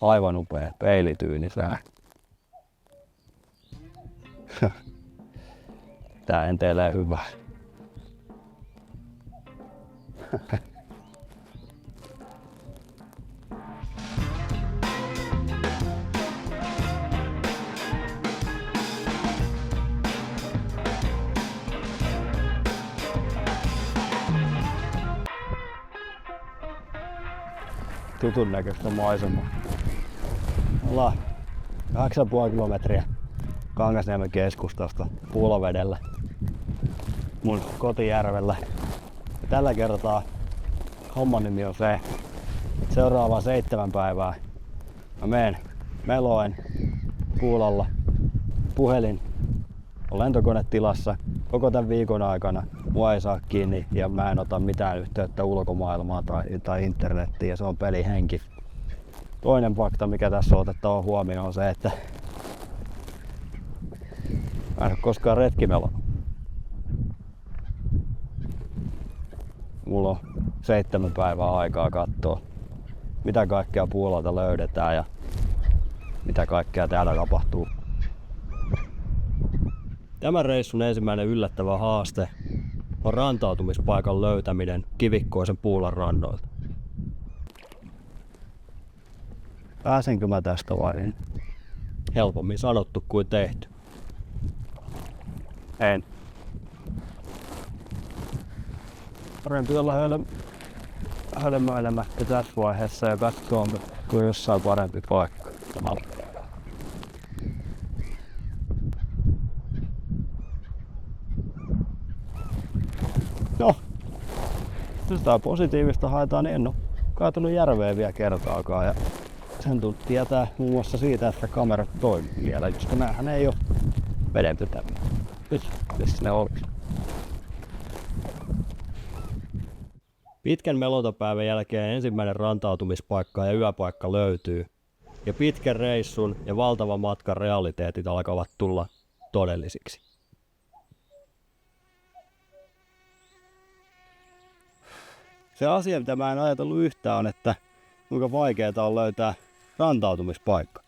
Aivan upea peilityynisää. Tää entelee hyvää. Tutun näköistä maisemaa. Ollaan 8,5 kilometriä Kangasniemen keskustasta Puulavedellä, mun kotijärvellä. Ja tällä kertaa homman nimi on se, että seuraavaan 7 päivää mä menen meloen Puulalla. Puhelin on lentokonetilassa koko tämän viikon aikana. Mua ei saa kiinni ja mä en ota mitään yhteyttä ulkomaailmaa tai internettiin ja se on pelihenki. Toinen fakta, mikä tässä on otettava huomioon, on se, että mä en ole koskaan retkimelonut. Mulla on 7 päivää aikaa katsoa, mitä kaikkea Puulalta löydetään ja mitä kaikkea täällä tapahtuu. Tämän reissun ensimmäinen yllättävä haaste on rantautumispaikan löytäminen kivikkoisen Puulan rannoilta. Pääsenkö mä tästä vai? Helpommin sanottu kuin tehty. En. Parempi olla hölmöilemättä tässä vaiheessa ja katsoa, kun jossain parempi paikka. No, jos tää positiivista haetaan, niin en oo kaatunut järveen vielä kertaakaan. Ja sen tietää muun muassa siitä, että kamerat toimii vielä, koska näähän ei oo vedenpytäviä. Missä ne olisi? Pitkän melontapäivän jälkeen ensimmäinen rantautumispaikka ja yöpaikka löytyy. Ja pitkän reissun ja valtavan matkan realiteetit alkavat tulla todellisiksi. Se asia, mitä mä en ajatellut yhtään, on, että kuinka vaikeaa on löytää rantautumispaikka.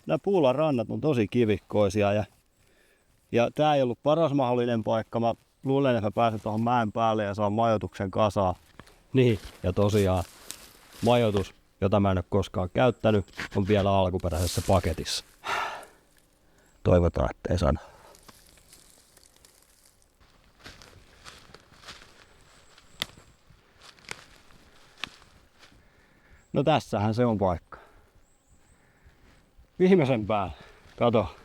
Nämä Puulan rannat on tosi kivikkoisia ja tää ei ollut paras mahdollinen paikka. Mä luulen, että mä pääsen tuohon mäen päälle ja saan majoituksen kasaan. Niin, ja tosiaan majoitus, jota mä en ole koskaan käyttänyt, on vielä alkuperäisessä paketissa. Toivotaan, ettei sada. No tässähän se on paikka. Viimeisen päällä. Kato.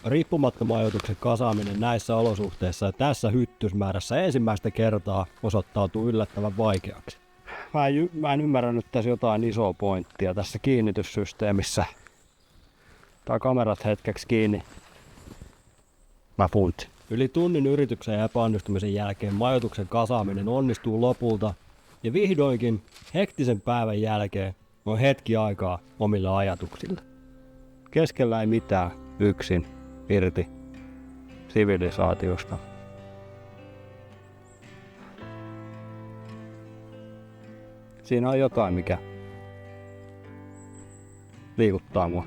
Riippumatta-majoituksen kasaaminen näissä olosuhteissa ja tässä hyttysmäärässä ensimmäistä kertaa osoittautuu yllättävän vaikeaksi. Mä en ymmärrä tässä jotain isoa pointtia tässä kiinnityssysteemissä. Tää kamerat hetkeksi kiinni. Mä funtin. Yli tunnin yrityksen ja epäonnistumisen jälkeen majoituksen kasaaminen onnistuu lopulta. Ja vihdoinkin hektisen päivän jälkeen on hetki aikaa omille ajatuksille. Keskellä ei mitään, yksin, irti, sivilisaatiosta. Siinä on jotain, mikä liikuttaa mua.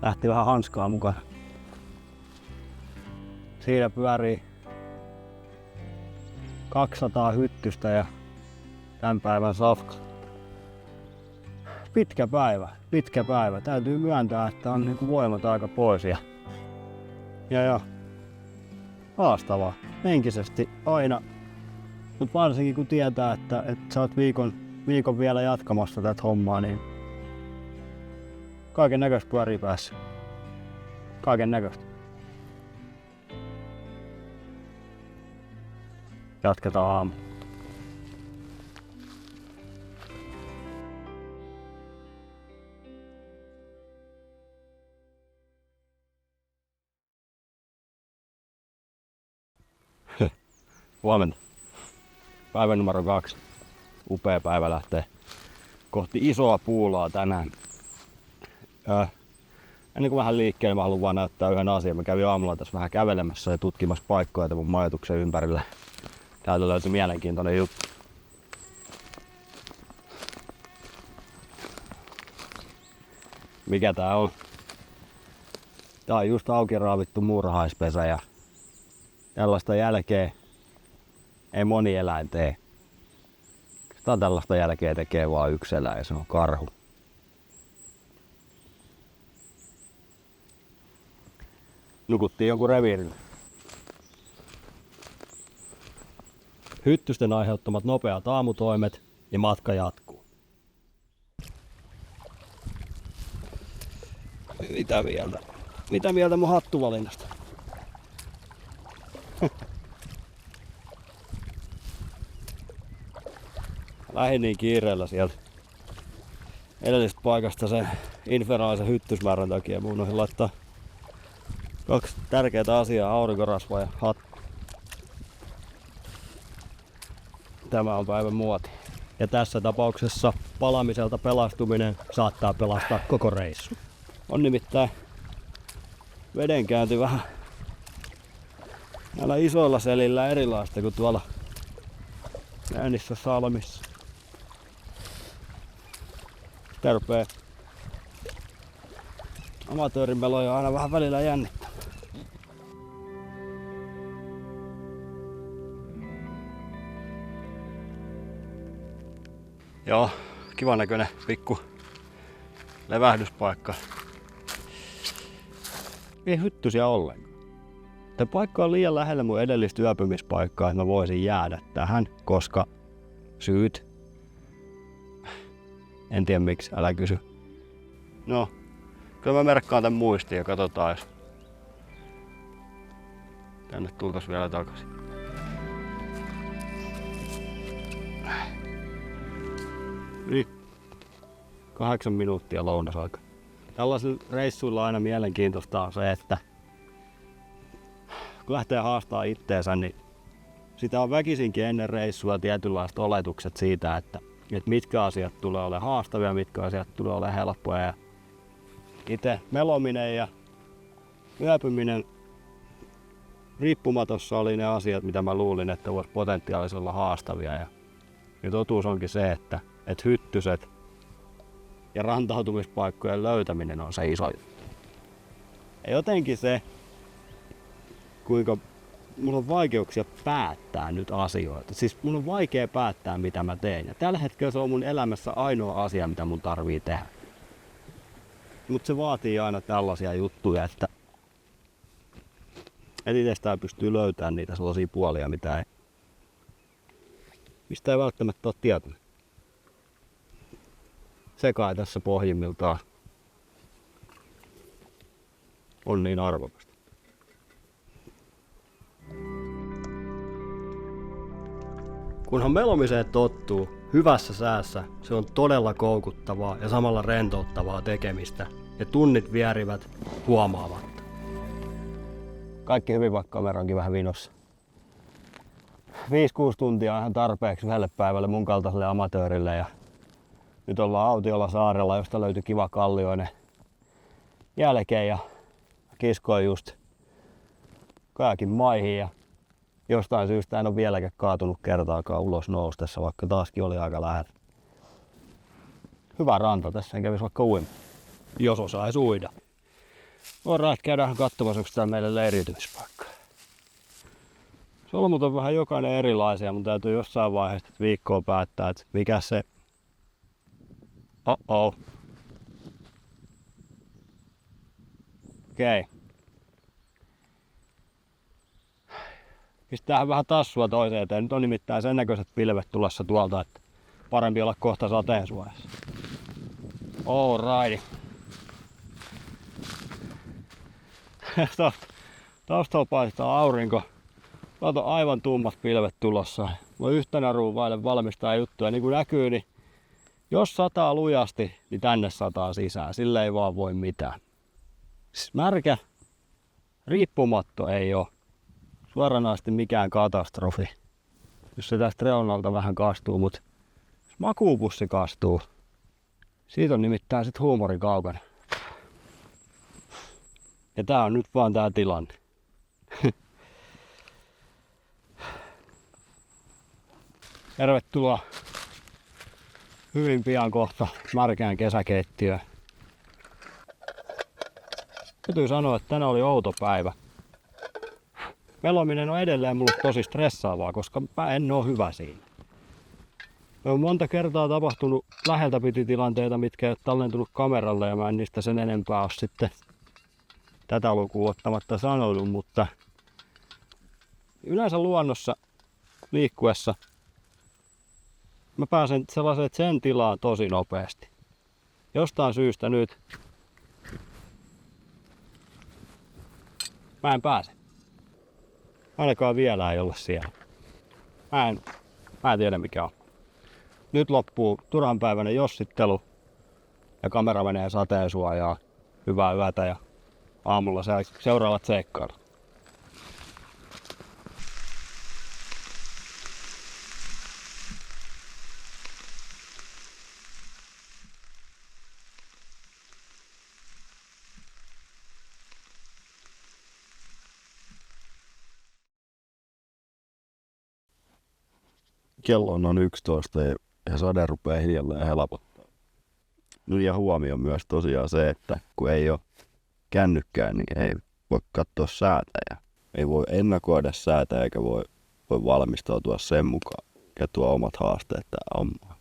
Lähti vähän hanskaa mukaan. Siinä pyörii 200 hyttystä ja tämän päivän safka. Pitkä päivä. Täytyy myöntää, että on niinku voimat aika pois ja haastavaa. Henkisesti aina, mutta varsinkin kun tietää, että sä oot viikon vielä jatkamassa tätä hommaa, niin kaiken näköistä pyörii päässä. Kaiken näköistä. Jatketaan aamu. Huomenta. Päivä numero 2. Upea päivä lähtee kohti isoa Puulaa tänään. Ennen kuin vähän liikkeelle, mä haluan vaan näyttää yhden asian. Mä kävin aamulla tässä vähän kävelemässä ja tutkimassa paikkoja tämän majoituksen ympärille. Täältä löytyi mielenkiintoinen juttu. Mikä tää on? Tää on just auki raavittu muurahaispesä ja tällaista jälkeä ei moni eläin tee. Tää tällaista jälkeä tekee vaan yksi eläin ja se on karhu. Nukuttiin jonkun reviirillä. Hyttysten aiheuttamat nopeat aamutoimet ja matka jatkuu. Mitä mieltä mun hattuvalinnasta? Lähdin niin kiireellä sieltä edellisestä paikasta sen infernaalisen hyttysmäärän takia. Mun unohdin laittaa 2 tärkeää asiaa, aurinkorasva ja hattu. Tämä on päivän muoti. Ja tässä tapauksessa palamiselta pelastuminen saattaa pelastaa koko reissu. On nimittäin vedenkäynti vähän näillä isoilla selillä erilaista kuin tuolla äänissä salmissa. Terpee. Amatöörin meloja aina vähän välillä jännittää. Joo, kivan näköinen pikku levähdyspaikka. Ei hyttysiä ollenkaan. Tämä paikka on liian lähellä mun edellistä yöpymispaikkaa, että mä voisin jäädä tähän, koska syyt. En tiedä miksi, älä kysy. No, kyllä mä merkkaan tän muistiin ja katsotaan, jos tänne tultais vielä takaisin. Yli 8 minuuttia lounasaika. Tällaisilla reissuilla aina mielenkiintoista on se, että kun lähtee haastaa itteensä, niin sitä on väkisinkin ennen reissua tietynlaiset oletukset siitä, että mitkä asiat tulee olemaan haastavia, mitkä asiat tulee olemaan helppoja. Ja itse melominen ja yöpyminen riippumatossa oli ne asiat, mitä mä luulin, että voisi potentiaalisesti olla haastavia. Ja totuus onkin se, että hyttyset ja rantautumispaikkojen löytäminen on se iso juttu. Ja jotenkin se, kuinka mulla on vaikeuksia päättää nyt asioita. Siis mun on vaikea päättää, mitä mä teen. Ja tällä hetkellä se on mun elämässä ainoa asia, mitä mun tarvii tehdä. Mutta se vaatii aina tällaisia juttuja, että itsestään pystyy löytämään niitä sellaisia puolia, mistä ei välttämättä ole tietoinen. Se kai tässä pohjimmiltaan on niin arvokasta. Kunhan melomiseen tottuu, hyvässä säässä se on todella koukuttavaa ja samalla rentouttavaa tekemistä ja tunnit vierivät huomaamatta. Kaikki hyvin, vaikka kamera onkin vähän vinossa. 5-6 tuntia on ihan tarpeeksi yhdelle päivälle mun kaltaiselle amatöörille ja nyt ollaan autiolla saarella, josta löytyi kiva kallioinen jälkeen ja kiskoin just kajakin maihin ja jostain syystä en ole vieläkään kaatunut kertaakaan ulos noustessa, vaikka taaskin oli aika lähellä. Hyvä ranta, tässä en kävisi vaikka uimaan, jos osais uida. Alright, käydään katsomassa, onko täällä meille leiriytymispaikka. Solmut on vähän jokainen erilaisia, mutta täytyy jossain vaiheessa viikkoa päättää, että mikä se... Okei. Pistäähän vähän tassua toiseen eteen. Nyt on nimittäin sen näköiset pilvet tulossa tuolta, että parempi olla kohta sateensuojassa. Alright. Taustalla paistaa aurinko. Tuolta on aivan tummat pilvet tulossa. Voi yhtenä ruuvaille valmistaa juttuja. Niin kuin näkyy, niin jos sataa lujasti, niin tänne sataa sisään. Sillä ei vaan voi mitään. Siis märkä, riippumatto ei ole suoranaisesti mikään katastrofi. Jos se tästä reunalta vähän kastuu, mutta jos makuupussi kastuu, siitä on nimittäin sit huumori kaukana. Ja tää on nyt vaan tää tilanne. Tervetuloa hyvin pian kohta märkään kesäkeittiöön. Täytyy sanoa, että tänään oli outo päivä. Melominen on edelleen mulle tosi stressaavaa, koska mä en oo hyvä siinä. On monta kertaa tapahtunut läheltä piti tilanteita, mitkä ei ole tallentunut kameralle ja mä en niistä sen enempää ole sitten tätä lukua ottamatta sanonut, mutta yleensä luonnossa liikkuessa mä pääsen sellaiseen sen tilaan tosi nopeasti. Jostain syystä nyt mä en pääse. Ainakaan vielä ei olla siellä. Mä en tiedä mikä on. Nyt loppuu turhanpäiväinen jossittelu ja kamera menee sateensuojaan. Hyvää yötä ja aamulla seuraavat seikkailut. Kello on noin 11 ja sade rupeaa hiljalleen helpottaa. Ja huomio myös tosiaan se, että kun ei ole kännykkää, niin ei voi katsoa säätä ja ei voi ennakoida säätä eikä voi valmistautua sen mukaan ja tuo omat haasteet tähän hommaan.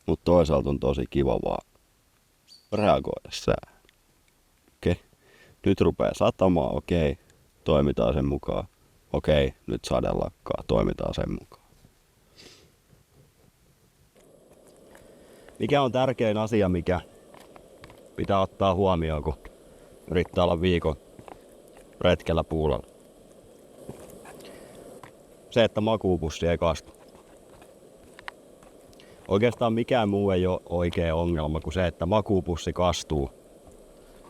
Mutta toisaalta on tosi kiva vaan reagoida sää. Okei, nyt rupeaa satamaan, okei, toimitaan sen mukaan. Okei, nyt sade lakkaa, toimitaan sen mukaan. Mikä on tärkein asia, mikä pitää ottaa huomioon, kun yrittää olla viikon retkellä puulolla? Se, että makuupussi ei kastu. Oikeastaan mikään muu ei ole oikea ongelma kuin se, että makuupussi kastuu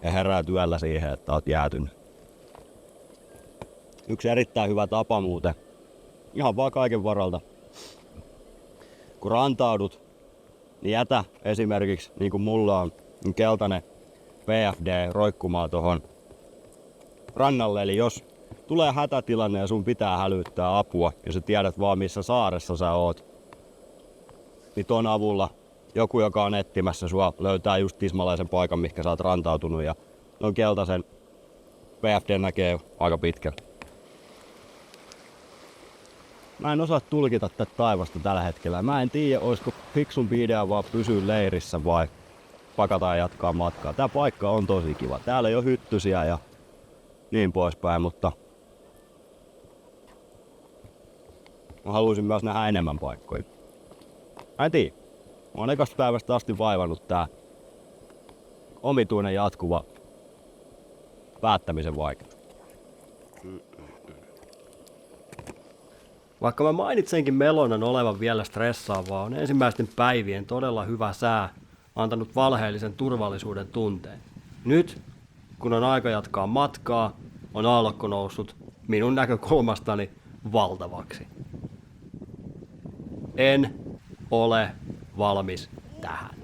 ja herää yöllä siihen, että oot jäätynyt. Yksi erittäin hyvä tapa muuten, ihan vaan kaiken varalta. Kun rantaudut, niin jätä esimerkiksi, niin kuin mulla on, keltainen PFD roikkumaan tuohon rannalle. Eli jos tulee hätätilanne ja sun pitää hälyttää apua ja sä tiedät vaan missä saaressa sä oot, niin ton avulla joku, joka on etsimässä sua, löytää just tismalaisen paikan, mihinkä sä oot rantautunut ja noin keltaisen PFD näkee aika pitkällä. Mä en osaa tulkita tätä taivasta tällä hetkellä. Mä en tiedä, olisiko fiksumpi idea vaan pysyä leirissä vai pakata ja jatkaa matkaa. Tää paikka on tosi kiva. Täällä ei ole hyttysiä ja niin poispäin, mutta mä haluaisin myös nähdä enemmän paikkoja. Mä en tiedä. Mä oon ekasta päivästä asti vaivannut tää omituinen jatkuva päättämisen vaikeus. Vaikka mä mainitsenkin Melonan olevan vielä stressaavaa, on ensimmäisten päivien todella hyvä sää antanut valheellisen turvallisuuden tunteen. Nyt, kun on aika jatkaa matkaa, on aallokko noussut minun näkökulmastani valtavaksi. En ole valmis tähän.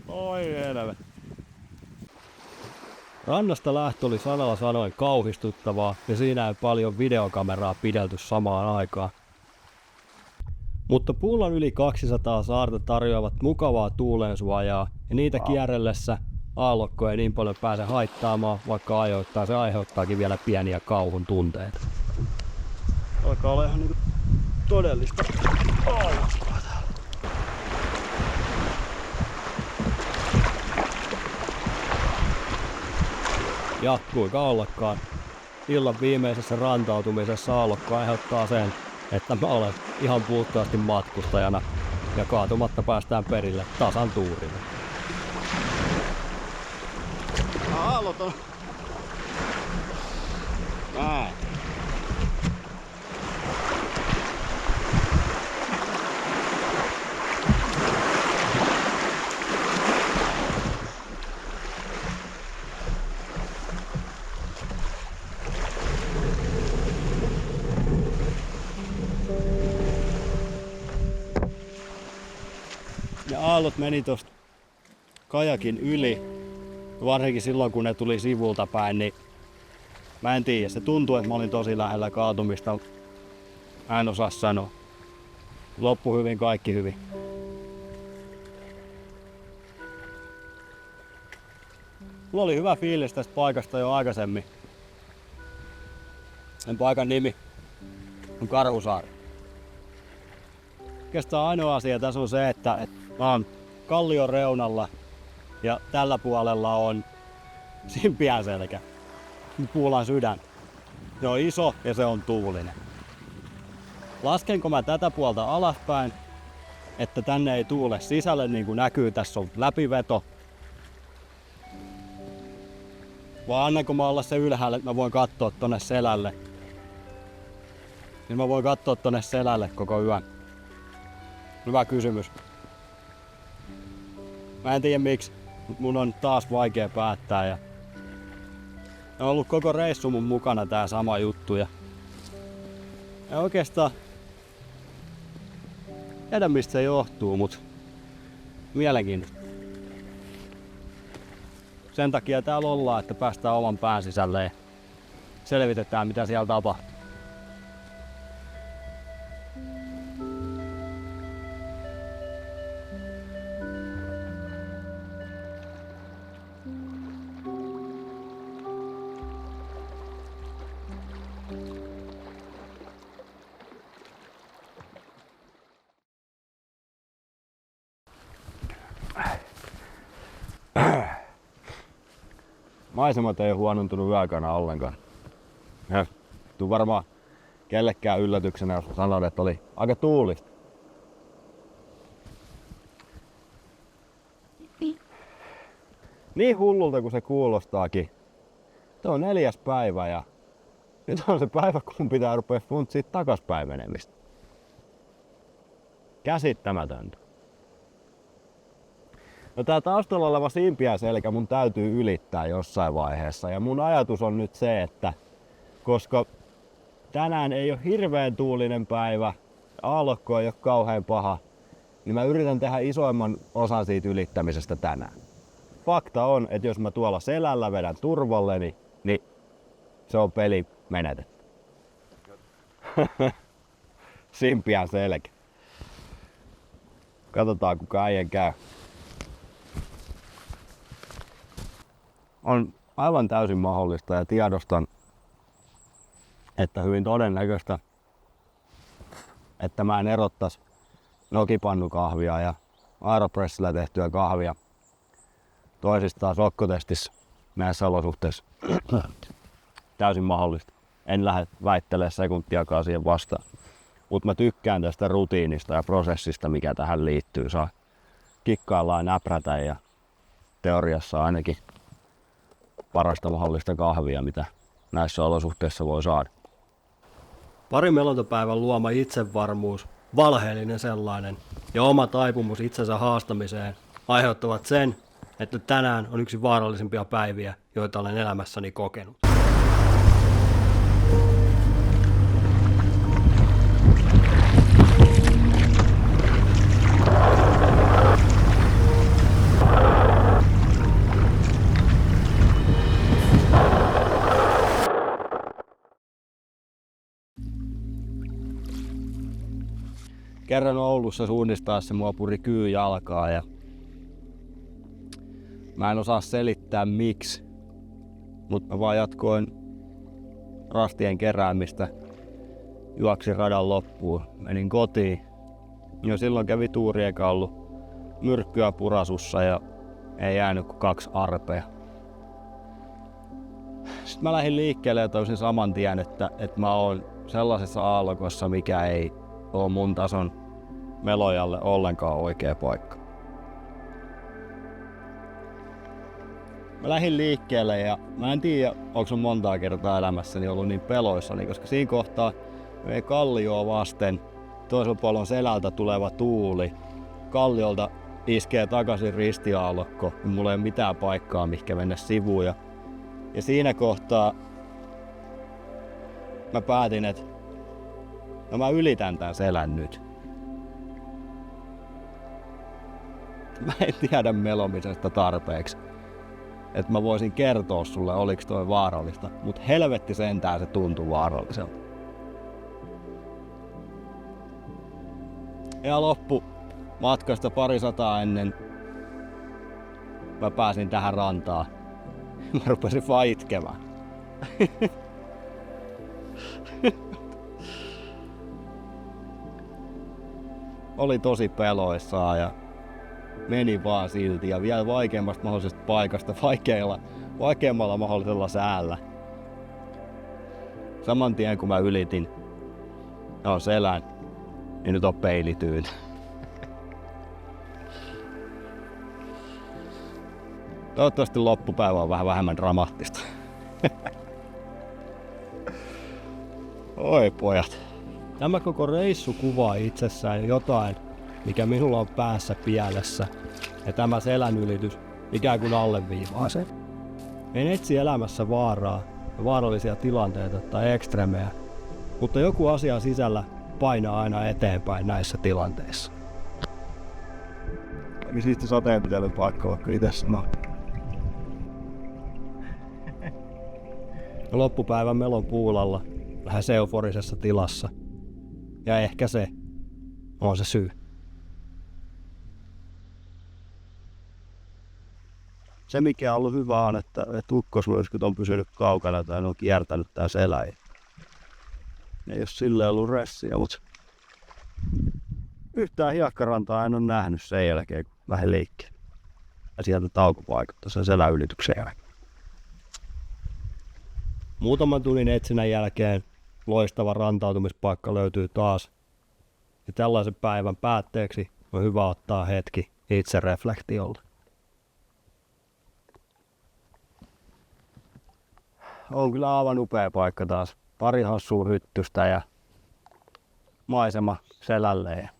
Oi helvetti. Rannasta lähtö oli sanalla sanoen kauhistuttavaa ja siinä ei paljon videokameraa pidelty samaan aikaan. Mutta puulan yli 200 saarta tarjoavat mukavaa tuulensuojaa ja niitä kierrellessä aallokko ei niin paljon pääse haittaamaan, vaikka ajoittain se aiheuttaakin vielä pieniä kauhun tunteita. Alkaa olla ihan niinku todellista aallokkoa täällä. Jatkuika ollakaan. Illan viimeisessä rantautumisessa aallokko aiheuttaa sen, että mä olen ihan puhtaasti matkustajana ja kaatumatta päästään perille tasan tuurille. Aallot on... Näin. ne aallot meni tosta kajakin yli. Varsinkin silloin kun ne tuli sivulta päin, niin mä en tiedä. Se tuntui, että mä olin tosi lähellä kaatumista. Mä en osaa sanoa. Loppu hyvin, kaikki hyvin. Mulla oli hyvä fiilis tästä paikasta jo aikaisemmin. Sen paikan nimi on Karhusaari. Oikeastaan ainoa asia tässä on se, että mä oon kallion reunalla ja tällä puolella on Simpiänselkä, Puulan sydän. Se on iso ja se on tuulinen. Laskenko mä tätä puolta alaspäin, että tänne ei tuule sisälle niin kuin näkyy, tässä on läpiveto. Vai annanko mä olla se ylhäällä, että mä voin katsoa tonne selälle. Niin mä voin katsoa tonne selälle koko yön. Hyvä kysymys. Mä en tiedä miksi, mutta mun on taas vaikea päättää. Ja on ollut koko reissu mun mukana tää sama juttu. Ja oikeastaan tiedä mistä se johtuu, mutta mielenkiintoista. Sen takia täällä ollaan, että päästään oman pään sisälle ja selvitetään mitä siellä tapahtuu. Maisemat ei ole huonontunut yön aikana ollenkaan. Tuu varmaan kellekään yllätyksenä, jos sanon, että oli aika tuulista. Niin hullulta kuin se kuulostaakin. Tuo on 4. päivä ja nyt on se päivä, kun pitää rupea funtsiin takaspäin menemistä. Käsittämätöntä. No tää taustalla oleva Simpiänselkä mun täytyy ylittää jossain vaiheessa ja mun ajatus on nyt se, että koska tänään ei ole hirveän tuulinen päivä, aallokko ei ole kauhean paha, niin mä yritän tehdä isoimman osan siitä ylittämisestä tänään. Fakta on, että jos mä tuolla selällä vedän turvalleni, niin se on peli menetetty. Simpiänselkä. Katsotaan kuka äijän käy. On aivan täysin mahdollista ja tiedostan, että hyvin todennäköistä, että mä en erottais nokipannukahvia ja Aeropressillä tehtyä kahvia toisistaan sokkotestissä näissä olosuhteissa. Täysin mahdollista. En lähde väittelemään sekuntiakaan siihen vastaan. Mutta mä tykkään tästä rutiinista ja prosessista, mikä tähän liittyy. Saa kikkailla ja näprätä ja teoriassa ainakin parasta mahdollista kahvia, mitä näissä olosuhteissa voi saada. Pari melontapäivän luoma itsevarmuus, valheellinen sellainen, ja oma taipumus itsensä haastamiseen aiheuttavat sen, että tänään on yksi vaarallisimpia päiviä, joita olen elämässäni kokenut. Kerran Oulussa suunnistaessa mua puri kyy jalkaa ja mä en osaa selittää miksi, mutta mä vaan jatkoin rastien keräämistä, juoksin radan loppuun, menin kotiin. Jo silloin kävi tuuri eikä ollut myrkkyä purasussa ja ei jäänyt kuin 2 arpea. Sitten mä lähdin liikkeelle ja tajusin saman tien, että mä oon sellaisessa aallokossa, mikä ei ole mun tason melojalle ollenkaan oikea paikka. Mä lähdin liikkeelle ja mä en tiedä, onko mun montaa kertaa elämässäni ollut niin peloissani, koska siinä kohtaa vei kallioa vasten, toisella puolella selältä tuleva tuuli, kalliolta iskee takaisin ristiaallokko, niin mulla ei ole mitään paikkaa, mihinkä mennä sivuun. Ja siinä kohtaa mä päätin, että no mä ylitän tän selän nyt. mä en tiedä melomisesta tarpeeksi. Että mä voisin kertoa sulle, oliks toi vaarallista. Mut helvetti sentään se tuntui vaaralliselta. Ja loppu matkasta 200 ennen mä pääsin tähän rantaan. Mä rupesin vaan itkemään. Oli tosi peloissaan ja meni vaan silti ja vielä vaikeammasta mahdollisesta paikasta vaikeammalla mahdollisella säällä. Saman tien kun mä ylitin selän, niin nyt on peilityyn. Toivottavasti loppupäivä on vähän vähemmän dramaattista. Oi pojat. Tämä koko reissu kuvaa itsessään jotain, mikä minulla on päässä pielessä. Ja tämä selän ylitys ikään kuin alleviivaa sen. En etsi elämässä vaaraa ja vaarallisia tilanteita tai ekstremejä, mutta joku asia sisällä painaa aina eteenpäin näissä tilanteissa. Aika siisti sateenpitelypaikka vaikka itse sanoo. Loppupäivän melon puulalla, lähes euforisessa tilassa. Ja ehkä se on se syy. Se mikä on ollut hyvä on, että ukkosmyrskyt on pysynyt kaukana tai ne on kiertänyt tää selä. Ne ei oo silleen ollut ressiä, mutta yhtään hiekkarantaa en ole nähnyt sen jälkeen, kun lähdin liikkeelle. Ja sieltä taukopaikalta sen selän ylityksen jälkeen. Muutaman tunnin etsinnän jälkeen loistava rantautumispaikka löytyy taas. Ja tällaisen päivän päätteeksi on hyvä ottaa hetki itse reflektiolle. On kyllä aivan upea paikka taas. Pari hassua hyttystä ja maisema selälleen.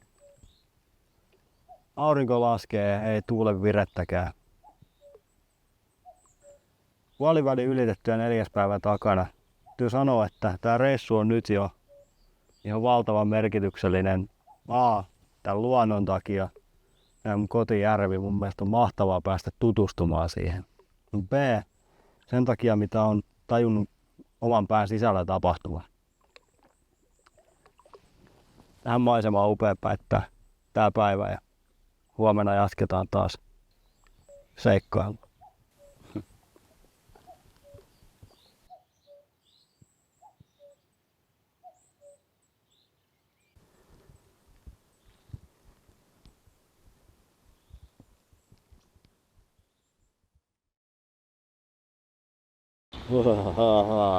Aurinko laskee, ei tuule virettäkään. Puoliväli ylitettyä 4. päivän takana. Täytyy sanoa, että tämä reissu on nyt jo ihan valtavan merkityksellinen. Tämän luonnon takia. Tämä mun kotijärvi, mun mielestä on mahtavaa päästä tutustumaan siihen. B, sen takia mitä on tajunnut oman pään sisällä tapahtuvan. Tähän maisemaan on upea päättää tää päivä ja huomenna jatketaan taas seikkailua.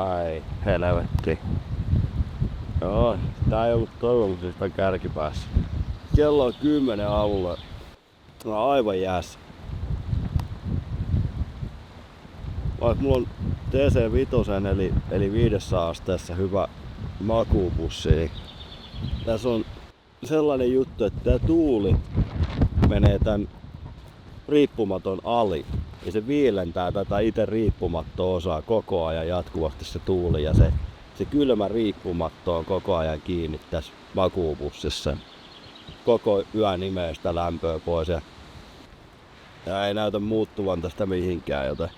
Ai, helvetti. Joo, tää ei ollut toivomuksesta kärkipäässä. Kello on 10 aamulla. Mä oon aivan jäässä. Vaikka mulla on TC5 eli 5 asteessa hyvä makuupussi, niin tässä on sellainen juttu, että tää tuuli menee tän riippumaton ali. Ja se viilentää tätä itse riippumattoa osaa koko ajan jatkuvasti se tuuli ja se kylmä riippumatto on koko ajan kiinni tässä makuupussissa. Koko yön imee sitä lämpöä pois ja ei näytä muuttuvan tästä mihinkään, joten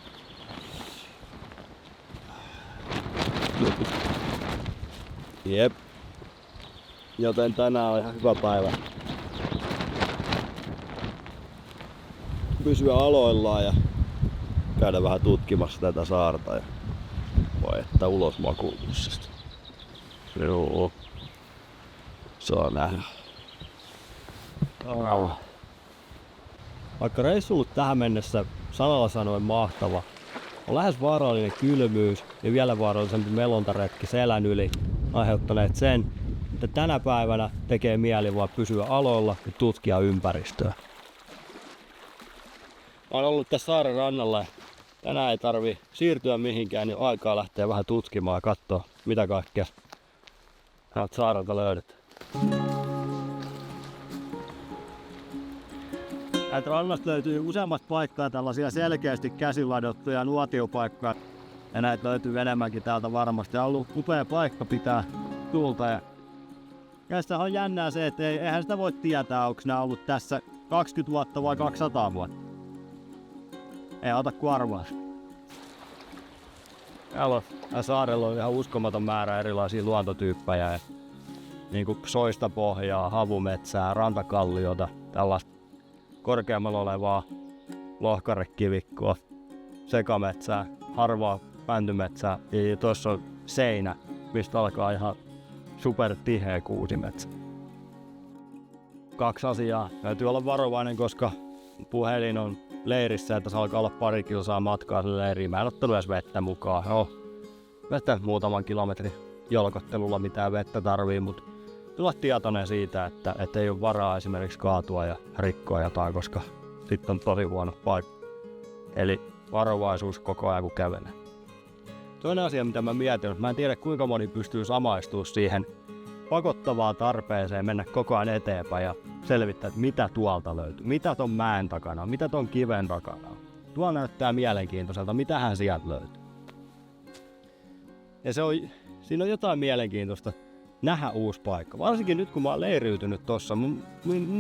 jep. Joten tänään on ihan hyvä päivä pysyä aloillaan ja käydä vähän tutkimassa tätä saarta ja voi että ulos makuupussista. Joo. Saa nähdä. Vaikka reissu ollut tähän mennessä sanalla sanoen mahtava, on lähes vaarallinen kylmyys ja vielä vaarallisempi melontaretki selän yli aiheuttaneet sen, että tänä päivänä tekee mieli vaan pysyä aloilla ja tutkia ympäristöä. Mä oon ollut tässä saaren rannalla ja tänään ei tarvii siirtyä mihinkään, niin aikaa lähteä vähän tutkimaan ja katsoa mitä kaikkea täältä saarelta löydetään. Täältä rannasta löytyy useammat paikkaa tällaisia selkeästi käsiladottuja nuotiopaikkoja. Ja näitä löytyy enemmänkin täältä varmasti. On ollut upea paikka pitää tulta. Ja tässä on jännää se, että eihän sitä voi tietää, onko nämä ollut tässä 20 vuotta vai 200 vuotta? Ei ota kuin arvaa. Täällä saarella on ihan uskomaton määrä erilaisia luontotyyppejä. Ja niin kuin soista pohjaa, havumetsää, rantakalliota, tällaista korkeammalla olevaa lohkarekivikkoa, sekametsää, harvaa mäntymetsää ja tuossa on seinä, mistä alkaa ihan super tiheä kuusimetsä. 2 asiaa. Täytyy olla varovainen, koska puhelin on leirissä, että se alkaa olla pari kilsaa matkaa sille leiriin. Mä en ottanut edes vettä mukaan. Joo, vettä muutaman kilometrin jolkottelulla mitään vettä tarvii, mutta olla tietoinen siitä, että ei ole varaa esimerkiksi kaatua ja rikkoa jotain, koska sitten on tosi huono paikka. Eli varovaisuus koko ajan kun kävelee. Toinen asia, mitä mä mietin, että mä en tiedä kuinka moni pystyy samaistumaan siihen pakottavaan tarpeeseen mennä koko ajan eteenpäin ja selvittää, että mitä tuolta löytyy, mitä ton mäen takana on, mitä ton kiven takana on. Tuo näyttää mielenkiintoiselta, mitähän sieltä löytyy. Ja siinä on jotain mielenkiintoista nähdä uusi paikka. Varsinkin nyt kun mä oon leiriytynyt tossa, mun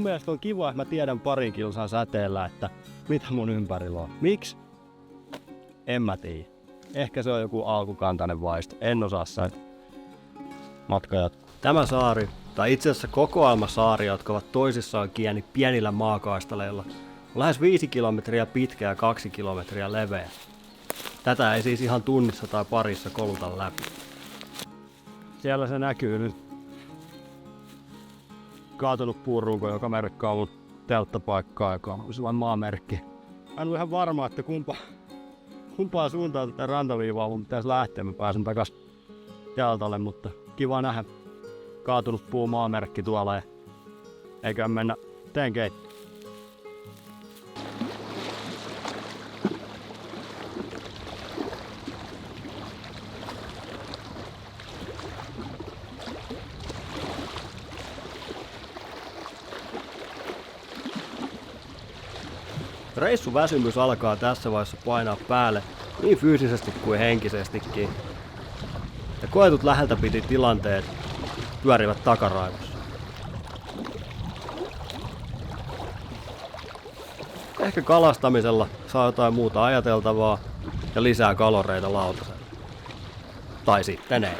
mielestä on kiva, että mä tiedän parin kilsan säteellä, että mitä mun ympärillä on. Miksi? En mä tiedä. Ehkä se on joku alkukantainen vaisto. En osaa sen matkajat. Tämä saari, tai itse asiassa kokoelma saaria, jotka ovat toisissaan kiinni pienillä maakaistaleilla, on lähes 5 kilometriä pitkä ja 2 kilometriä leveä. Tätä ei siis ihan tunnissa tai parissa koluta läpi. Siellä se näkyy nyt. Kaatunut puurunko, joka merkkaa mun telttapaikkaa, joka on sellainen maamerkki. Mä en ole ihan varma, että kumpaan suuntaan tätä rantaviivaa mun pitäisi lähteä. Mä pääsen takas teltalle, mutta kiva nähdä kaatunut puu maamerkki tuolla ja eiköhän mennä teen keittiöön. Reissuväsymys alkaa tässä vaiheessa painaa päälle niin fyysisesti kuin henkisestikin. Ja koetut läheltä piti tilanteet pyörivät takaraivossa. Ehkä kalastamisella saa jotain muuta ajateltavaa ja lisää kaloreita lautaselle. Tai sitten ei.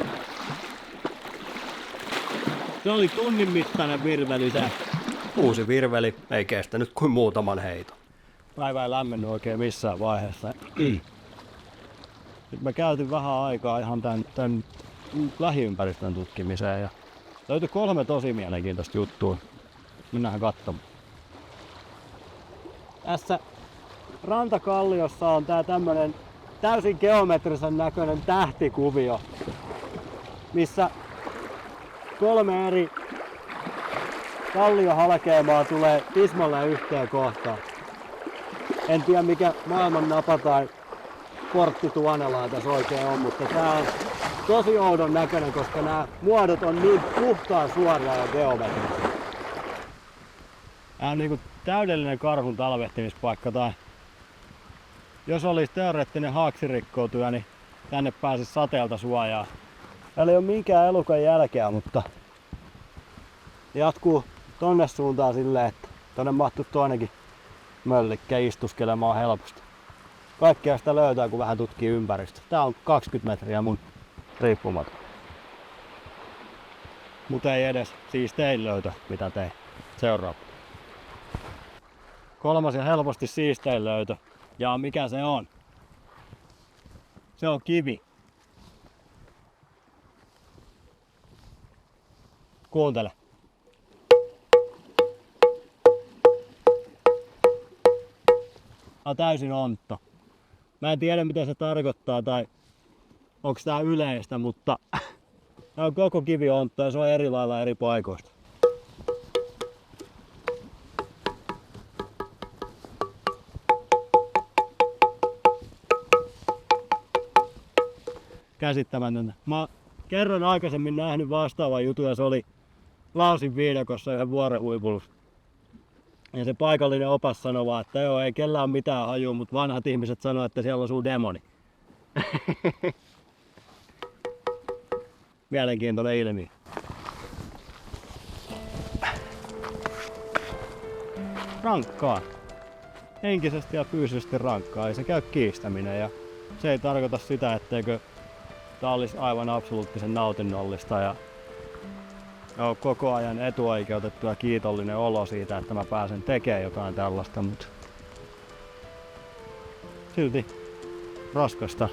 Se oli tunnin mittainen virveli se. Uusi virveli ei kestänyt kuin muutaman heiton. Päivä ei lämmennyt oikein missään vaiheessa. Nyt mä käytin vähän aikaa ihan tän lähiympäristön tutkimiseen ja löytyi 3 tosi mielenkiintoista juttua. Mennään katsomaan. Tässä rantakalliossa on tää tämmönen täysin geometrisen näköinen tähtikuvio, missä 3 eri kalliohalkeamaa tulee tismalleen yhteen kohtaan. En tiedä mikä maailman napa tai portti Tuonelaan tässä oikein on, mutta tää on tosi oudon näköinen, koska nämä muodot on niin puhtaan suoria ja geometrisia. Tää on niinku täydellinen karhun talvehtimispaikka, tai jos olisi teoreettinen haaksirikkoutuja, niin tänne pääsisi sateelta suojaa. Täällä ei ole minkään elukan jälkeä, mutta jatkuu tonne suuntaan silleen, että tonne mahtuu toinenkin möllikkä istuskelemaan helposti. Kaikkea sitä löytää, kun vähän tutkii ympäristöä. Tää on 20 metriä mun riippumaton. Mutta ei edes siistein löytö, mitä tein. Seuraava. 3. ja helposti siistein löytö. Ja mikä se on? Se on kivi. Kuuntele. On täysin ontto. Mä en tiedä mitä se tarkoittaa tai onko tää yleistä, mutta tää on koko kivi ontto ja se on eri lailla eri paikoista. Käsittämätöntä. Mä kerran aikaisemmin nähnyt vastaavan jutun ja se oli Laosin viidakossa yhden vuoren huipulla. Ja se paikallinen opas sanoi vaan, että joo, ei kellään mitään hajua, mutta vanhat ihmiset sanoo, että siellä asuu demoni. Mielenkiintoinen ilmiö. rankkaa. Henkisesti ja fyysisesti rankkaa, ei se käy kiistäminen. Ja se ei tarkoita sitä, etteikö tää olisi aivan absoluuttisen nautinnollista ja on koko ajan etuoikeutettu ja kiitollinen olo siitä, että mä pääsen tekemään jotain tällaista, mutta silti raskasta.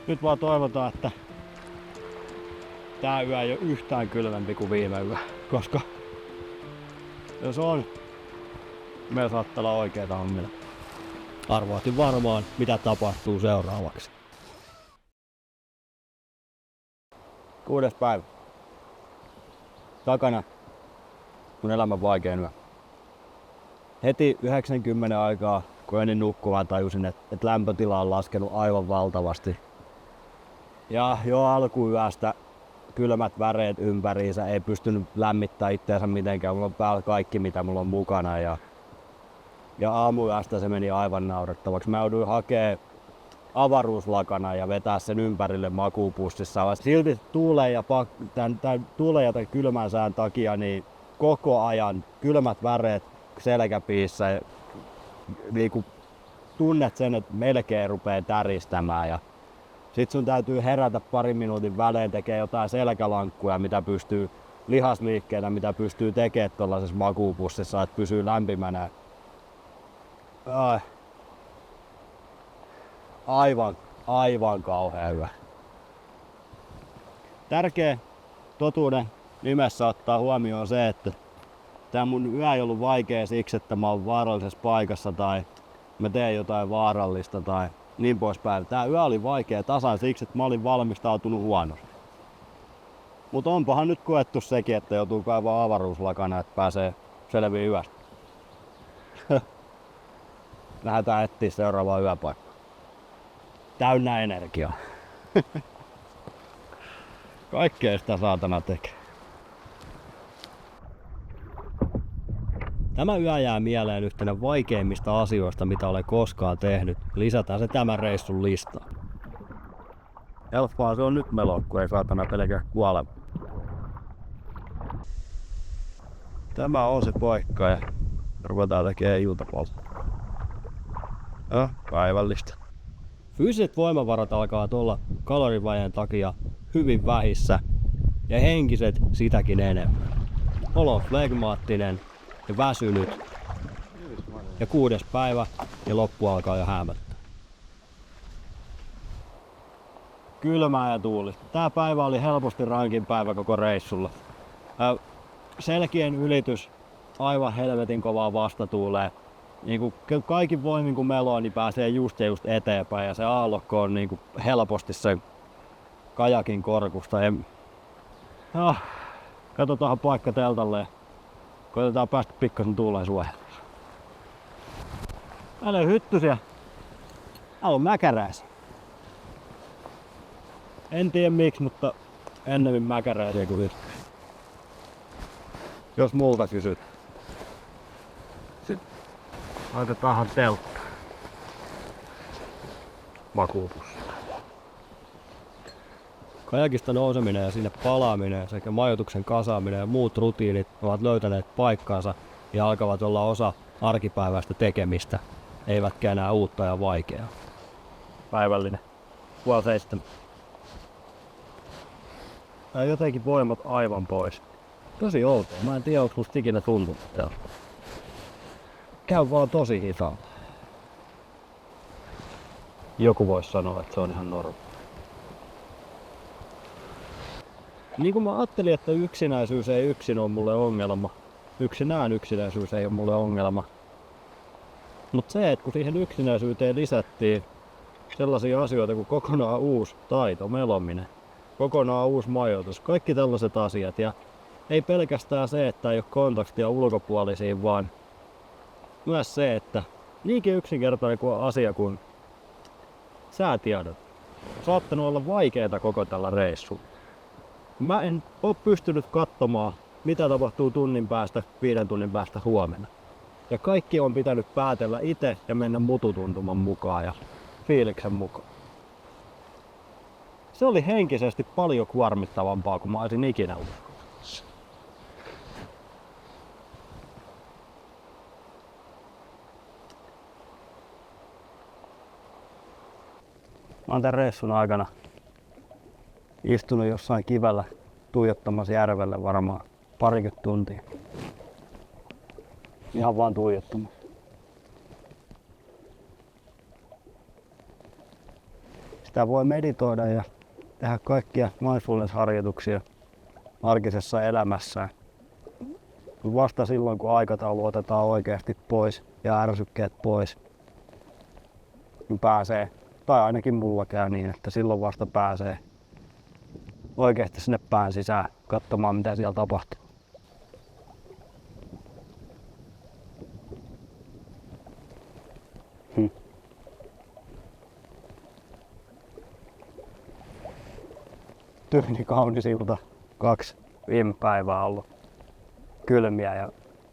Nyt vaan toivotaan, että tää yö ei ole yhtään kylmempi kuin viime yö, koska jos on, meillä saattaa olla oikeita hommia. Arvaatin varmaan, mitä tapahtuu seuraavaksi. 6. päivä. Takana mun elämän vaikein yö. Heti 90 aikaa, kun ennen nukkumaan tajusin, että lämpötila on laskenut aivan valtavasti. Ja jo alkuyöstä kylmät väreet ympäriinsä, ei pystynyt lämmittämään itseänsä mitenkään. Mulla on päällä kaikki, mitä mulla on mukana. Ja aamuyöstä se meni aivan naurettavaksi. Mä jouduin hakemaan avaruuslakana ja vetää sen ympärille makuupussissa. Silti tuulen ja tämän kylmän sään takia niin koko ajan kylmät väreet selkäpiissä. Niin kun tunnet sen, että melkein rupeaa täristämään. Ja sit sun täytyy herätä parin minuutin välein tekemään jotain selkälankkuja, mitä pystyy lihasliikkeitä, mitä pystyy tekemään tuollaisessa makuupussissa, että pysyy lämpimänä. Aivan kauhea yö. Tärkeä totuuden nimessä ottaa huomioon se, että tää mun yö ei ollut vaikea siksi, että mä oon vaarallisessa paikassa tai mä teen jotain vaarallista tai niin poispäin. Tää yö oli vaikea tasan siksi, että mä olin valmistautunut huonosti. Mut onpahan nyt koettu sekin, että joutuu kaivaa avaruuslakana, että pääsee selviin yöstä. Lähdetään etsiä seuraavaa yöpaikkaa. Täynnä energiaa. Kaikkea sitä saatana tekee. Tämä yö jää mieleen yhtenä vaikeimmista asioista, mitä olen koskaan tehnyt. Lisätään se tämän reissun listaan. Helppoa se on nyt melo, kun ei saatana pelkää kuolema. Tämä on se paikka ja ruvetaan tekemään iltapalaa. Päivällistä. Fyysiset voimavarat alkaa olla kalorivajeen takia hyvin vähissä ja henkiset sitäkin enemmän. Olo on flegmaattinen ja väsynyt ja 6. päivä ja loppu alkaa jo häämättää. Kylmää ja tuulista. Tää päivä oli helposti rankin päivä koko reissulla. Selkien ylitys aivan helvetin kovaa vastatuuleen. Niin kaikin voimin kun meloo, niin pääsee just eteenpäin ja se aallokko on niin helposti sen kajakin korkusta. Katsotaan paikka teltalle ja koitetaan päästä pikkasen tuuleen suojelmaan. Täällä on hyttysiä. Täällä on mäkäräisiä. En tiedä miksi, mutta ennemmin mäkäräisiä kuin hyttysiä. Jos multa kysyt. Laitetaanhan teltta. Makuupussi. Kajakista nouseminen ja sinne palaaminen sekä majoituksen kasaaminen ja muut rutiinit ovat löytäneet paikkaansa ja alkavat olla osa arkipäiväistä tekemistä, eivätkä enää uutta ja vaikeaa. Päivällinen. 6:30. Tää jotenkin voimat aivan pois. Tosi outoa. Mä en tiedä, onko musta ikinä tuntunut täällä. Käy vaan tosi hitaalla. Joku voisi sanoa, että se on ihan normaali. Niin kuin mä ajattelin, että yksinäisyys ei yksin ole mulle ongelma. Yksinäisyys ei ole mulle ongelma. Mutta se, että kun siihen yksinäisyyteen lisättiin sellaisia asioita kuin kokonaan uusi taito, melominen, kokonaan uusi majoitus, kaikki tällaiset asiat. Ja ei pelkästään se, että ei ole kontaktia ulkopuolisiin, vaan myös se, että niinkin yksinkertainen kuin asia kuin säätiedot on saattanut olla vaikeita koko tällä reissulla. Mä en oo pystynyt katsomaan, mitä tapahtuu tunnin päästä, 5 tunnin päästä huomenna. Ja kaikki on pitänyt päätellä itse ja mennä mututuntuman mukaan ja fiiliksen mukaan. Se oli henkisesti paljon kuormittavampaa kuin mä olisin ikinä uskonut. Mä oon tän reissun aikana istunut jossain kivellä tuijottamassa järvelle varmaan parikymmentä tuntia. Ihan vaan tuijottamassa. Sitä voi meditoida ja tehdä kaikkia mindfulness-harjoituksia arkisessa elämässään. Vasta silloin, kun aikataulu otetaan oikeasti pois ja ärsykkeet pois, niin pääsee, tai ainakin mulla käy niin, että silloin vasta pääsee oikeasti sinne pään sisään katsomaan, mitä siellä tapahtuu. Tyyni kaunis ilta. 2 viime päivää ollut kylmiä ja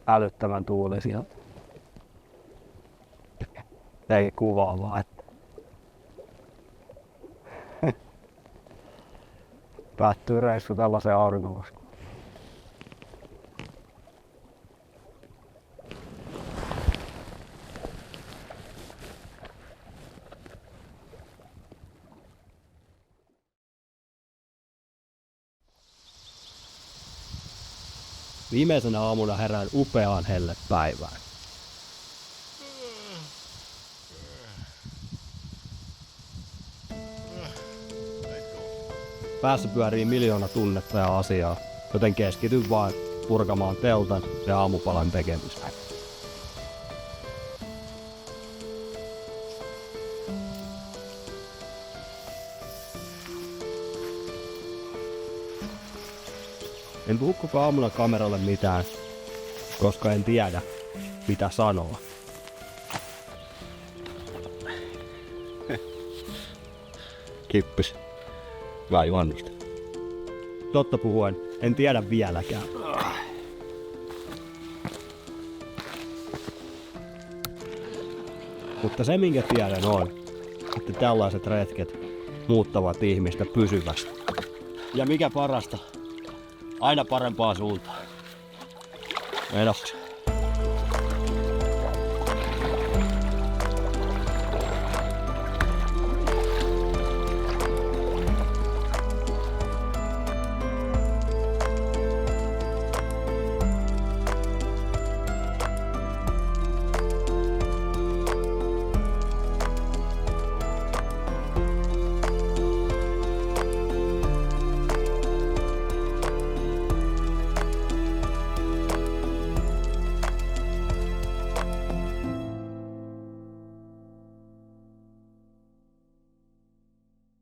älyttömän tuulisia. Ei kuvaavaa, että päättyy reissu tällaiseen auringonlaskuun. Viimeisenä aamuna herään upeaan hellepäivään. Päässä pyörii miljoona tunnetta ja asiaa, joten keskityn vaan purkamaan teltan ja aamupalan tekemiseen. En puhu koko aamuna kameralle mitään, koska en tiedä, mitä sanoa. Kippis. Hyvää juhannusta. Totta puhuen, en tiedä vieläkään. Mutta se minkä tiedän on, että tällaiset retket muuttavat ihmistä pysyvästi. Ja mikä parasta, aina parempaan suuntaan. Menoksi.